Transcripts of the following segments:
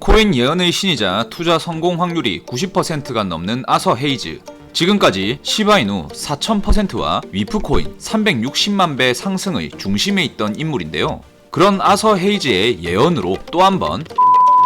코인 예언의 신이자 투자 성공 확률이 90%가 넘는 아서 헤이즈. 지금까지 시바이누 4000%와 위프코인 360만 배 상승의 중심에 있던 인물인데요. 그런 아서 헤이즈의 예언으로 또 한 번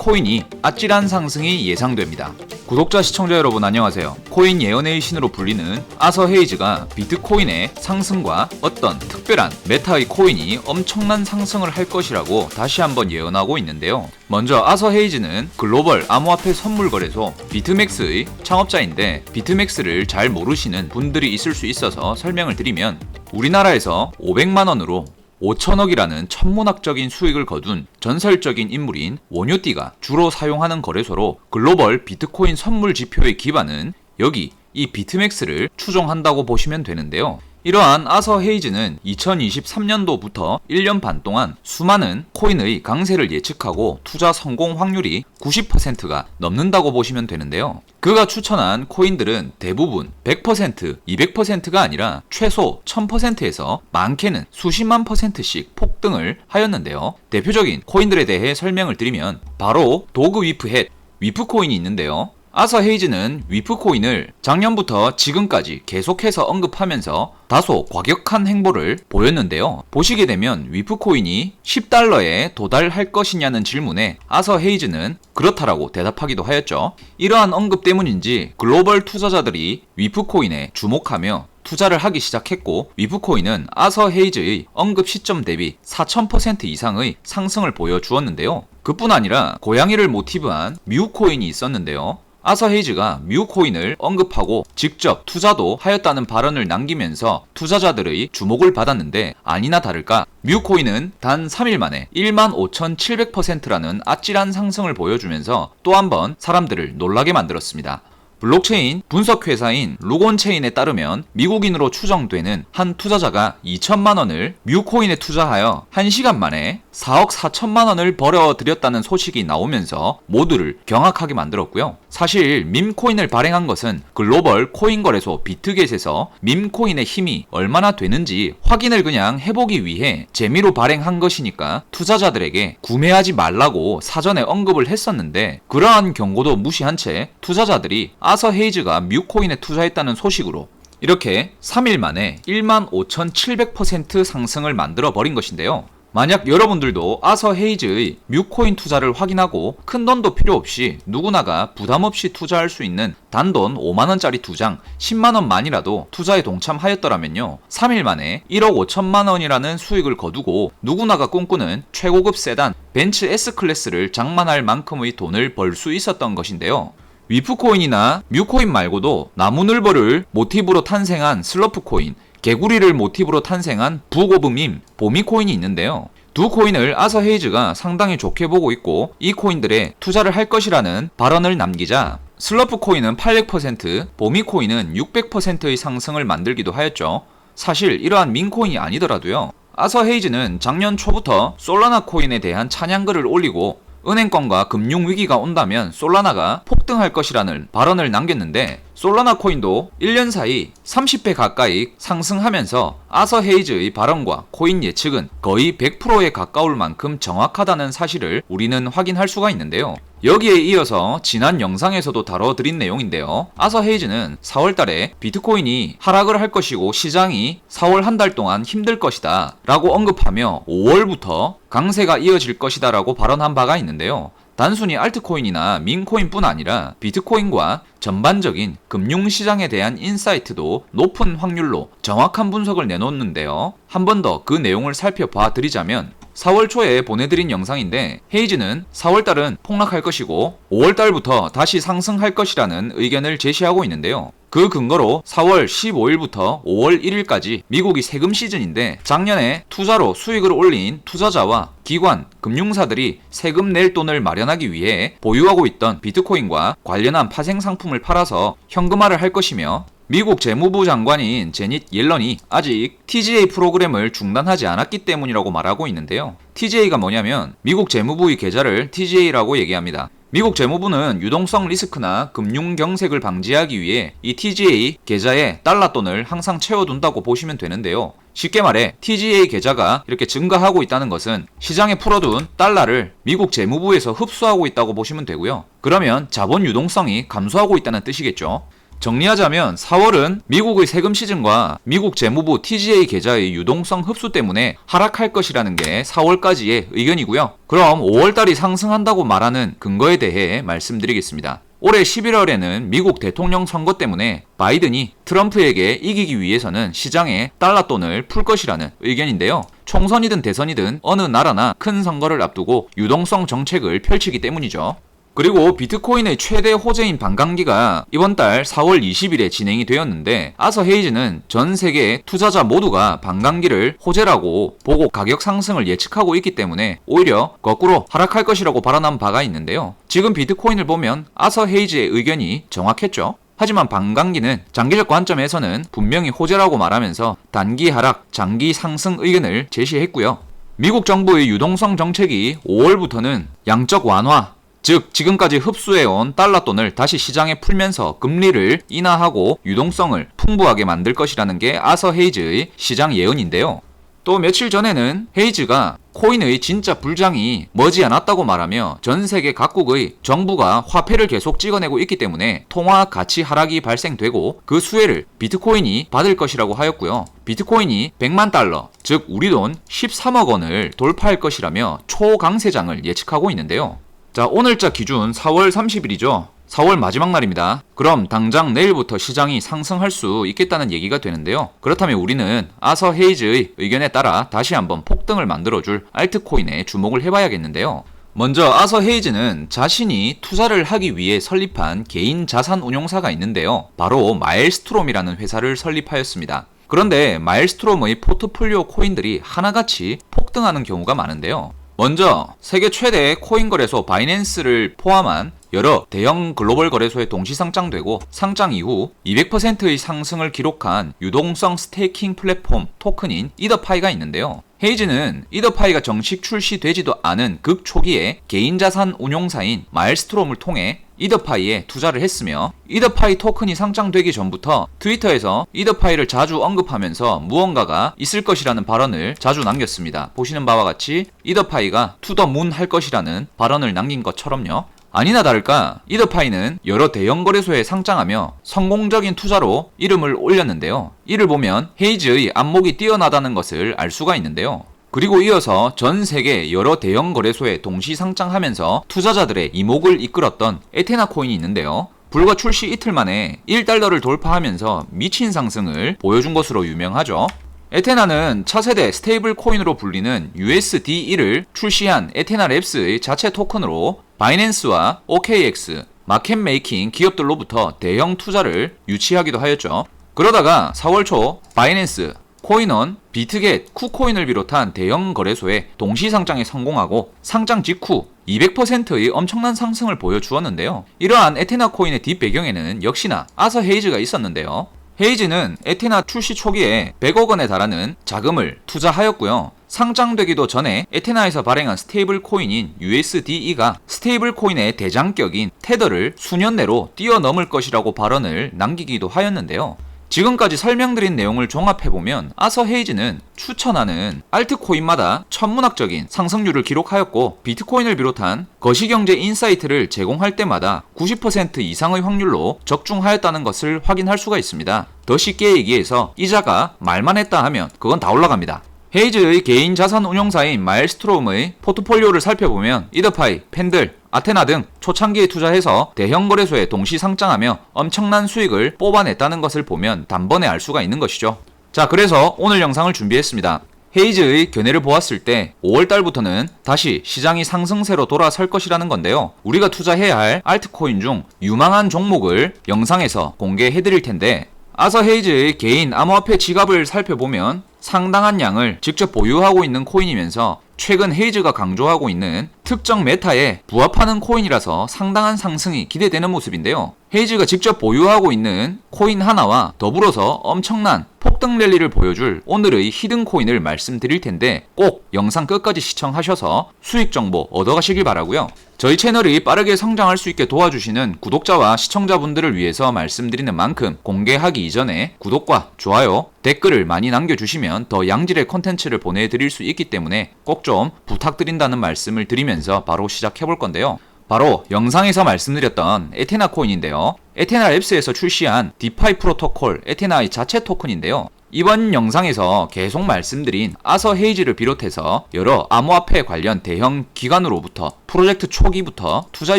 코인이 아찔한 상승이 예상됩니다. 구독자 시청자 여러분 안녕하세요. 코인 예언의 신으로 불리는 아서 헤이즈가 비트코인의 상승과 어떤 특별한 메타의 코인이 엄청난 상승을 할 것이라고 다시 한번 예언하고 있는데요. 먼저 아서 헤이즈는 글로벌 암호화폐 선물거래소 비트맥스의 창업자인데, 비트맥스를 잘 모르시는 분들이 있을 수 있어서 설명을 드리면, 우리나라에서 500만원으로 5천억이라는 천문학적인 수익을 거둔 전설적인 인물인 원효띠가 주로 사용하는 거래소로, 글로벌 비트코인 선물 지표의 기반은 여기 이 비트맥스를 추종한다고 보시면 되는데요. 이러한 아서 헤이즈는 2023년도부터 1년 반 동안 수많은 코인의 강세를 예측하고 투자 성공 확률이 90%가 넘는다고 보시면 되는데요. 그가 추천한 코인들은 대부분 100%, 200%가 아니라 최소 1000%에서 많게는 수십만 %씩 폭등을 하였는데요. 대표적인 코인들에 대해 설명을 드리면 바로 도그 위프햇, 위프코인이 있는데요. 아서 헤이즈는 위프코인을 작년부터 지금까지 계속해서 언급하면서 다소 과격한 행보를 보였는데요. 보시게 되면 위프코인이 10달러에 도달할 것이냐는 질문에 아서 헤이즈는 그렇다라고 대답하기도 하였죠. 이러한 언급 때문인지 글로벌 투자자들이 위프코인에 주목하며 투자를 하기 시작했고, 위프코인은 아서 헤이즈의 언급 시점 대비 4000% 이상의 상승을 보여주었는데요. 그뿐 아니라 고양이를 모티브한 뮤코인이 있었는데요. 아서 헤이즈가 뮤코인을 언급하고 직접 투자도 하였다는 발언을 남기면서 투자자들의 주목을 받았는데, 아니나 다를까 뮤코인은 단 3일 만에 15,700%라는 아찔한 상승을 보여주면서 또 한 번 사람들을 놀라게 만들었습니다. 블록체인 분석회사인 루곤체인에 따르면 미국인으로 추정되는 한 투자자가 2천만원을 뮤코인에 투자하여 1시간 만에 4억 4천만원을 벌어들였다는 소식이 나오면서 모두를 경악하게 만들었고요. 사실 밈코인을 발행한 것은 글로벌 코인 거래소 비트겟에서 밈코인의 힘이 얼마나 되는지 확인을 그냥 해보기 위해 재미로 발행한 것이니까 투자자들에게 구매하지 말라고 사전에 언급을 했었는데, 그러한 경고도 무시한 채 투자자들이 아서 헤이즈가 뮤코인에 투자했다는 소식으로 이렇게 3일 만에 15,700% 상승을 만들어 버린 것인데요. 만약 여러분들도 아서 헤이즈의 뮤코인 투자를 확인하고 큰 돈도 필요 없이 누구나가 부담 없이 투자할 수 있는 단돈 5만원짜리 2장 10만원만이라도 투자에 동참하였더라면요, 3일 만에 1억 5천만원이라는 수익을 거두고 누구나가 꿈꾸는 최고급 세단 벤츠 S클래스를 장만할 만큼의 돈을 벌 수 있었던 것인데요. 위프코인이나 뮤코인 말고도 나무늘보를 모티브로 탄생한 슬러프코인, 개구리를 모티브로 탄생한 북오브밈, 보미코인이 있는데요. 두 코인을 아서 헤이즈가 상당히 좋게 보고 있고 이 코인들에 투자를 할 것이라는 발언을 남기자 슬러프코인은 800%, 보미코인은 600%의 상승을 만들기도 하였죠. 사실 이러한 밈코인이 아니더라도요, 아서 헤이즈는 작년 초부터 솔라나 코인에 대한 찬양글을 올리고 은행권과 금융위기가 온다면 솔라나가 폭등할 것이라는 발언을 남겼는데, 솔라나 코인도 1년 사이 30배 가까이 상승하면서 아서 헤이즈의 발언과 코인 예측은 거의 100%에 가까울 만큼 정확하다는 사실을 우리는 확인할 수가 있는데요. 여기에 이어서 지난 영상에서도 다뤄드린 내용인데요. 아서 헤이즈는 4월달에 비트코인이 하락을 할 것이고 시장이 4월 한 달 동안 힘들 것이다 라고 언급하며 5월부터 강세가 이어질 것이다 라고 발언한 바가 있는데요. 단순히 알트코인이나 밈코인뿐 아니라 비트코인과 전반적인 금융시장에 대한 인사이트도 높은 확률로 정확한 분석을 내놓는데요. 한 번 더 그 내용을 살펴봐 드리자면, 4월 초에 보내드린 영상인데, 헤이즈는 4월달은 폭락할 것이고 5월달부터 다시 상승할 것이라는 의견을 제시하고 있는데요. 그 근거로 4월 15일부터 5월 1일까지 미국이 세금 시즌인데, 작년에 투자로 수익을 올린 투자자와 기관, 금융사들이 세금 낼 돈을 마련하기 위해 보유하고 있던 비트코인과 관련한 파생 상품을 팔아서 현금화를 할 것이며, 미국 재무부 장관인 제닛 옐런이 아직 TGA 프로그램을 중단하지 않았기 때문이라고 말하고 있는데요. TGA가 뭐냐면 미국 재무부의 계좌를 TGA라고 얘기합니다. 미국 재무부는 유동성 리스크나 금융 경색을 방지하기 위해 이 TGA 계좌에 달러 돈을 항상 채워둔다고 보시면 되는데요. 쉽게 말해 TGA 계좌가 이렇게 증가하고 있다는 것은 시장에 풀어둔 달러를 미국 재무부에서 흡수하고 있다고 보시면 되고요. 그러면 자본 유동성이 감소하고 있다는 뜻이겠죠. 정리하자면 4월은 미국의 세금 시즌과 미국 재무부 TGA 계좌의 유동성 흡수 때문에 하락할 것이라는 게 4월까지의 의견이고요. 그럼 5월달이 상승한다고 말하는 근거에 대해 말씀드리겠습니다. 올해 11월에는 미국 대통령 선거 때문에 바이든이 트럼프에게 이기기 위해서는 시장에 달러 돈을 풀 것이라는 의견인데요. 총선이든 대선이든 어느 나라나 큰 선거를 앞두고 유동성 정책을 펼치기 때문이죠. 그리고 비트코인의 최대 호재인 반감기가 이번 달 4월 20일에 진행이 되었는데 아서 헤이즈는 전 세계 투자자 모두가 반감기를 호재라고 보고 가격 상승을 예측하고 있기 때문에 오히려 거꾸로 하락할 것이라고 발언한 바가 있는데요. 지금 비트코인을 보면 아서 헤이즈의 의견이 정확했죠. 하지만 반감기는 장기적 관점에서는 분명히 호재라고 말하면서 단기 하락, 장기 상승 의견을 제시했고요. 미국 정부의 유동성 정책이 5월부터는 양적 완화, 즉 지금까지 흡수해온 달러 돈을 다시 시장에 풀면서 금리를 인하하고 유동성을 풍부하게 만들 것이라는 게 아서 헤이즈의 시장 예언인데요. 또 며칠 전에는 헤이즈가 코인의 진짜 불장이 머지않았다고 말하며 전 세계 각국의 정부가 화폐를 계속 찍어내고 있기 때문에 통화 가치 하락이 발생되고 그 수혜를 비트코인이 받을 것이라고 하였고요. 비트코인이 100만 달러, 즉 우리 돈 13억 원을 돌파할 것이라며 초강세장을 예측하고 있는데요. 자, 오늘자 기준 4월 30일이죠. 4월 마지막 날입니다. 그럼 당장 내일부터 시장이 상승할 수 있겠다는 얘기가 되는데요. 그렇다면 우리는 아서 헤이즈의 의견에 따라 다시 한번 폭등을 만들어줄 알트코인에 주목을 해봐야겠는데요. 먼저 아서 헤이즈는 자신이 투자를 하기 위해 설립한 개인 자산 운용사가 있는데요. 바로 마일스트롬이라는 회사를 설립하였습니다. 그런데 마일스트롬의 포트폴리오 코인들이 하나같이 폭등하는 경우가 많은데요. 먼저 세계 최대 코인 거래소 바이낸스를 포함한 여러 대형 글로벌 거래소에 동시 상장되고 상장 이후 200%의 상승을 기록한 유동성 스테이킹 플랫폼 토큰인 이더파이가 있는데요. 헤이즈는 이더파이가 정식 출시되지도 않은 극초기에 개인 자산 운용사인 마일스트롬을 통해 이더파이에 투자를 했으며 이더파이 토큰이 상장되기 전부터 트위터에서 이더파이를 자주 언급하면서 무언가가 있을 것이라는 발언을 자주 남겼습니다. 보시는 바와 같이 이더파이가 투더문 할 것이라는 발언을 남긴 것처럼요. 아니나 다를까 이더파이는 여러 대형 거래소에 상장하며 성공적인 투자로 이름을 올렸는데요. 이를 보면 헤이즈의 안목이 뛰어나다는 것을 알 수가 있는데요. 그리고 이어서 전 세계 여러 대형 거래소에 동시 상장하면서 투자자들의 이목을 이끌었던 에테나 코인이 있는데요. 불과 출시 이틀 만에 1달러를 돌파하면서 미친 상승을 보여준 것으로 유명하죠. 에테나는 차세대 스테이블 코인으로 불리는 USD1을 출시한 에테나 랩스의 자체 토큰으로 바이낸스와 OKX, 마켓메이킹 기업들로부터 대형 투자를 유치하기도 하였죠. 그러다가 4월 초 바이낸스, 코인원, 비트겟, 쿠코인을 비롯한 대형 거래소에 동시 상장에 성공하고 상장 직후 200%의 엄청난 상승을 보여주었는데요. 이러한 에테나 코인의 뒷배경에는 역시나 아서 헤이즈가 있었는데요. 헤이즈는 에테나 출시 초기에 100억 원에 달하는 자금을 투자하였고요. 상장되기도 전에 에테나에서 발행한 스테이블 코인인 USDE가 스테이블 코인의 대장격인 테더를 수년 내로 뛰어넘을 것이라고 발언을 남기기도 하였는데요. 지금까지 설명드린 내용을 종합해보면 아서 헤이즈는 추천하는 알트코인마다 천문학적인 상승률을 기록하였고 비트코인을 비롯한 거시경제 인사이트를 제공할 때마다 90% 이상의 확률로 적중하였다는 것을 확인할 수가 있습니다. 더 쉽게 얘기해서 이자가 말만 했다 하면 그건 다 올라갑니다. 헤이즈의 개인 자산 운용사인 마일스트롬의 포트폴리오를 살펴보면 이더파이, 팬들, 아테나 등 초창기에 투자해서 대형 거래소에 동시 상장하며 엄청난 수익을 뽑아냈다는 것을 보면 단번에 알 수가 있는 것이죠. 자, 그래서 오늘 영상을 준비했습니다. 헤이즈의 견해를 보았을 때 5월달부터는 다시 시장이 상승세로 돌아설 것이라는 건데요. 우리가 투자해야 할 알트코인 중 유망한 종목을 영상에서 공개해드릴 텐데 아서 헤이즈의 개인 암호화폐 지갑을 살펴보면 상당한 양을 직접 보유하고 있는 코인이면서 최근 헤이즈가 강조하고 있는 특정 메타에 부합하는 코인이라서 상당한 상승이 기대되는 모습인데요. 헤이즈가 직접 보유하고 있는 코인 하나와 더불어서 엄청난 폭등 랠리를 보여줄 오늘의 히든 코인을 말씀드릴 텐데 꼭 영상 끝까지 시청하셔서 수익 정보 얻어가시길 바라고요. 저희 채널이 빠르게 성장할 수 있게 도와주시는 구독자와 시청자분들을 위해서 말씀드리는 만큼 공개하기 이전에 구독과 좋아요, 댓글을 많이 남겨주시면 더 양질의 콘텐츠를 보내드릴 수 있기 때문에 꼭 좀 부탁드린다는 말씀을 드리면서 바로 시작해볼 건데요. 바로 영상에서 말씀드렸던 에테나 코인인데요. 에테나 랩스에서 출시한 디파이 프로토콜 에테나의 자체 토큰인데요. 이번 영상에서 계속 말씀드린 아서 헤이즈를 비롯해서 여러 암호화폐 관련 대형 기관으로부터 프로젝트 초기부터 투자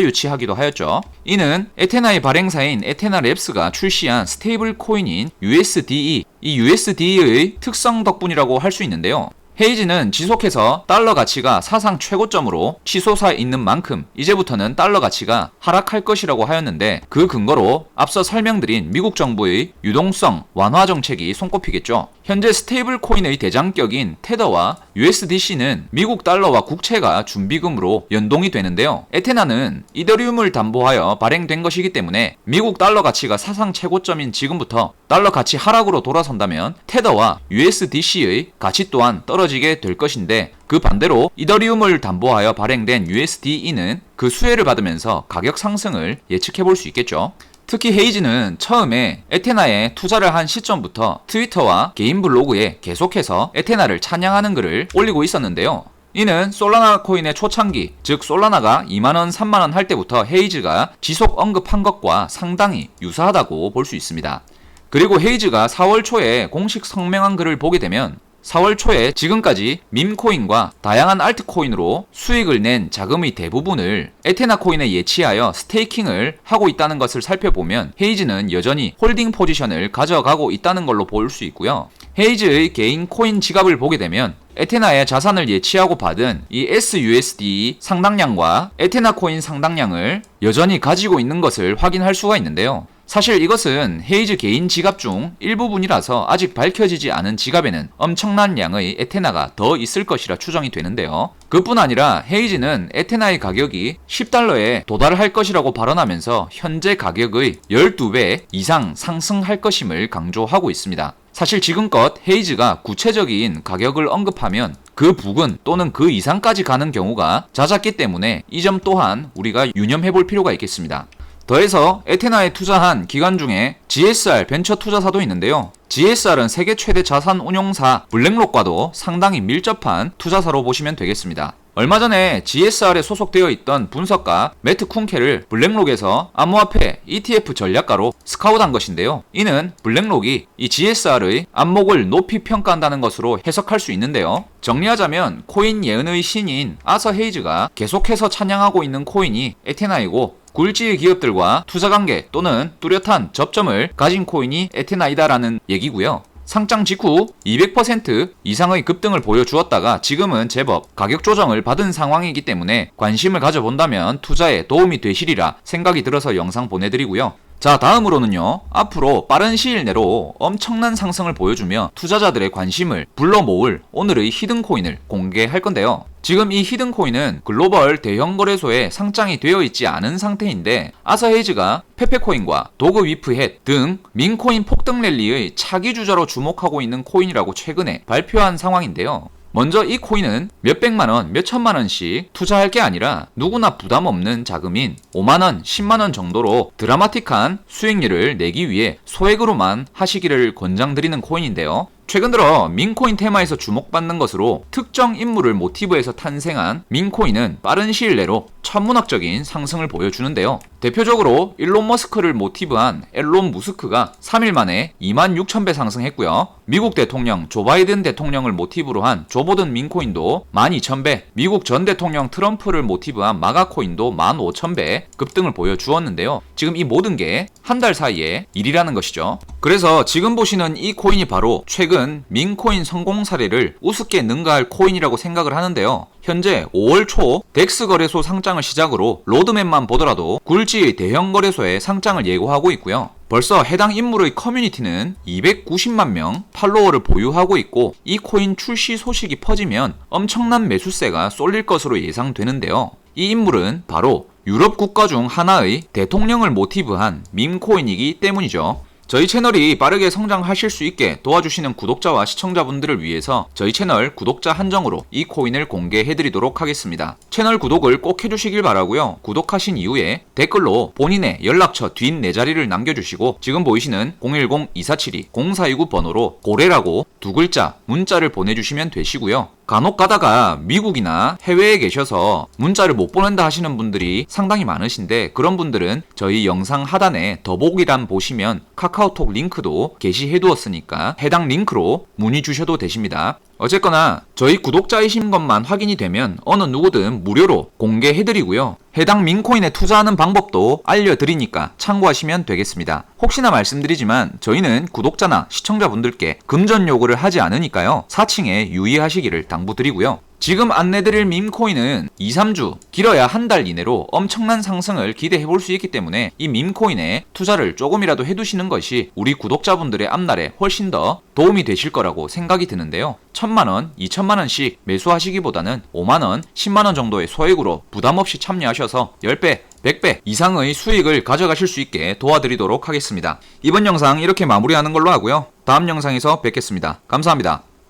유치하기도 하였죠. 이는 에테나의 발행사인 에테나 랩스가 출시한 스테이블 코인인 USDE, 이 USDE의 특성 덕분이라고 할 수 있는데요. 헤이즈는 지속해서 달러 가치가 사상 최고점으로 치솟아 있는 만큼 이제부터는 달러 가치가 하락할 것이라고 하였는데, 그 근거로 앞서 설명드린 미국 정부의 유동성 완화 정책이 손꼽히겠죠. 현재 스테이블 코인의 대장격인 테더와 USDC는 미국 달러와 국채가 준비금으로 연동이 되는데요. 에테나는 이더리움을 담보하여 발행된 것이기 때문에 미국 달러 가치가 사상 최고점인 지금부터 달러 가치 하락으로 돌아선다면 테더와 USDC의 가치 또한 떨어지게 될 것인데, 그 반대로 이더리움을 담보하여 발행된 USDE는 그 수혜를 받으면서 가격 상승을 예측해 볼 수 있겠죠. 특히 헤이즈는 처음에 에테나에 투자를 한 시점부터 트위터와 개인 블로그에 계속해서 에테나를 찬양하는 글을 올리고 있었는데요. 이는 솔라나 코인의 초창기, 즉 솔라나가 2만원, 3만원 할 때부터 헤이즈가 지속 언급한 것과 상당히 유사하다고 볼 수 있습니다. 그리고 헤이즈가 4월 초에 공식 성명한 글을 보게 되면 4월 초에 지금까지 밈코인과 다양한 알트코인으로 수익을 낸 자금의 대부분을 에테나 코인에 예치하여 스테이킹을 하고 있다는 것을 살펴보면 헤이즈는 여전히 홀딩 포지션을 가져가고 있다는 걸로 볼 수 있고요. 헤이즈의 개인 코인 지갑을 보게 되면 에테나에 자산을 예치하고 받은 이 SUSD 상당량과 에테나 코인 상당량을 여전히 가지고 있는 것을 확인할 수가 있는데요. 사실 이것은 헤이즈 개인 지갑 중 일부분이라서 아직 밝혀지지 않은 지갑에는 엄청난 양의 에테나가 더 있을 것이라 추정이 되는데요. 그뿐 아니라 헤이즈는 에테나의 가격이 10달러에 도달할 것이라고 발언하면서 현재 가격의 12배 이상 상승할 것임을 강조하고 있습니다. 사실 지금껏 헤이즈가 구체적인 가격을 언급하면 그 부근 또는 그 이상까지 가는 경우가 잦았기 때문에 이 점 또한 우리가 유념해 볼 필요가 있겠습니다. 더해서 에테나에 투자한 기관 중에 GSR 벤처 투자사도 있는데요. GSR은 세계 최대 자산 운용사 블랙록과도 상당히 밀접한 투자사로 보시면 되겠습니다. 얼마 전에 GSR에 소속되어 있던 분석가 매트 쿤케를 블랙록에서 암호화폐 ETF 전략가로 스카웃한 것인데요. 이는 블랙록이 이 GSR의 안목을 높이 평가한다는 것으로 해석할 수 있는데요. 정리하자면 코인 예언의 신인 아서 헤이즈가 계속해서 찬양하고 있는 코인이 에테나이고, 굴지의 기업들과 투자관계 또는 뚜렷한 접점을 가진 코인이 에테나이다라는 얘기고요. 상장 직후 200% 이상의 급등을 보여주었다가 지금은 제법 가격 조정을 받은 상황이기 때문에 관심을 가져본다면 투자에 도움이 되시리라 생각이 들어서 영상 보내드리고요. 자, 다음으로는요, 앞으로 빠른 시일 내로 엄청난 상승을 보여주며 투자자들의 관심을 불러 모을 오늘의 히든코인을 공개할 건데요. 지금 이 히든코인은 글로벌 대형 거래소에 상장이 되어 있지 않은 상태인데, 아서 헤이즈가 페페코인과 도그 위프헷 등 민코인 폭등 랠리의 차기 주자로 주목하고 있는 코인이라고 최근에 발표한 상황인데요. 먼저 이 코인은 몇백만원, 몇천만원씩 투자할 게 아니라 누구나 부담 없는 자금인 5만원, 10만원 정도로 드라마틱한 수익률을 내기 위해 소액으로만 하시기를 권장드리는 코인인데요. 최근 들어 민코인 테마에서 주목받는 것으로 특정 인물을 모티브해서 탄생한 민코인은 빠른 시일 내로 천문학적인 상승을 보여주는데요. 대표적으로 일론 머스크를 모티브한 앨런 무스크가 3일 만에 26,000배 상승했고요. 미국 대통령 조 바이든 대통령을 모티브로 한 조 보든 민코인도 12,000배, 미국 전 대통령 트럼프를 모티브한 마가코인도 15,000배 급등을 보여주었는데요. 지금 이 모든 게 한 달 사이의 일이라는 것이죠. 그래서 지금 보시는 이 코인이 바로 최근 민코인 성공 사례를 우습게 능가할 코인이라고 생각을 하는데요. 현재 5월 초 덱스 거래소 상장을 시작으로 로드맵만 보더라도 굴지의 대형 거래소에 상장을 예고하고 있고요. 벌써 해당 인물의 커뮤니티는 290만 명 팔로워를 보유하고 있고, 이 코인 출시 소식이 퍼지면 엄청난 매수세가 쏠릴 것으로 예상되는데요. 이 인물은 바로 유럽 국가 중 하나의 대통령을 모티브한 밈코인이기 때문이죠. 저희 채널이 빠르게 성장하실 수 있게 도와주시는 구독자와 시청자분들을 위해서 저희 채널 구독자 한정으로 이 코인을 공개해드리도록 하겠습니다. 채널 구독을 꼭 해주시길 바라고요. 구독하신 이후에 댓글로 본인의 연락처 뒷 4자리를 남겨주시고 지금 보이시는 010-2472-0429 번호로 고래라고 2글자 문자를 보내주시면 되시고요. 간혹 가다가 미국이나 해외에 계셔서 문자를 못 보낸다 하시는 분들이 상당히 많으신데 그런 분들은 저희 영상 하단에 더보기란 보시면 카카오톡 링크도 게시해 두었으니까 해당 링크로 문의 주셔도 되십니다. 어쨌거나 저희 구독자이신 것만 확인이 되면 어느 누구든 무료로 공개해드리고요. 해당 민코인에 투자하는 방법도 알려드리니까 참고하시면 되겠습니다. 혹시나 말씀드리지만 저희는 구독자나 시청자분들께 금전 요구를 하지 않으니까요. 사칭에 유의하시기를 당부드리고요. 지금 안내드릴 밈코인은 2-3주, 길어야 한 달 이내로 엄청난 상승을 기대해볼 수 있기 때문에 이 밈코인에 투자를 조금이라도 해두시는 것이 우리 구독자분들의 앞날에 훨씬 더 도움이 되실 거라고 생각이 드는데요. 1000만원, 2000만원씩 매수하시기보다는 5만원, 10만원 정도의 소액으로 부담없이 참여하셔서 10배, 100배 이상의 수익을 가져가실 수 있게 도와드리도록 하겠습니다. 이번 영상 이렇게 마무리하는 걸로 하고요. 다음 영상에서 뵙겠습니다. 감사합니다.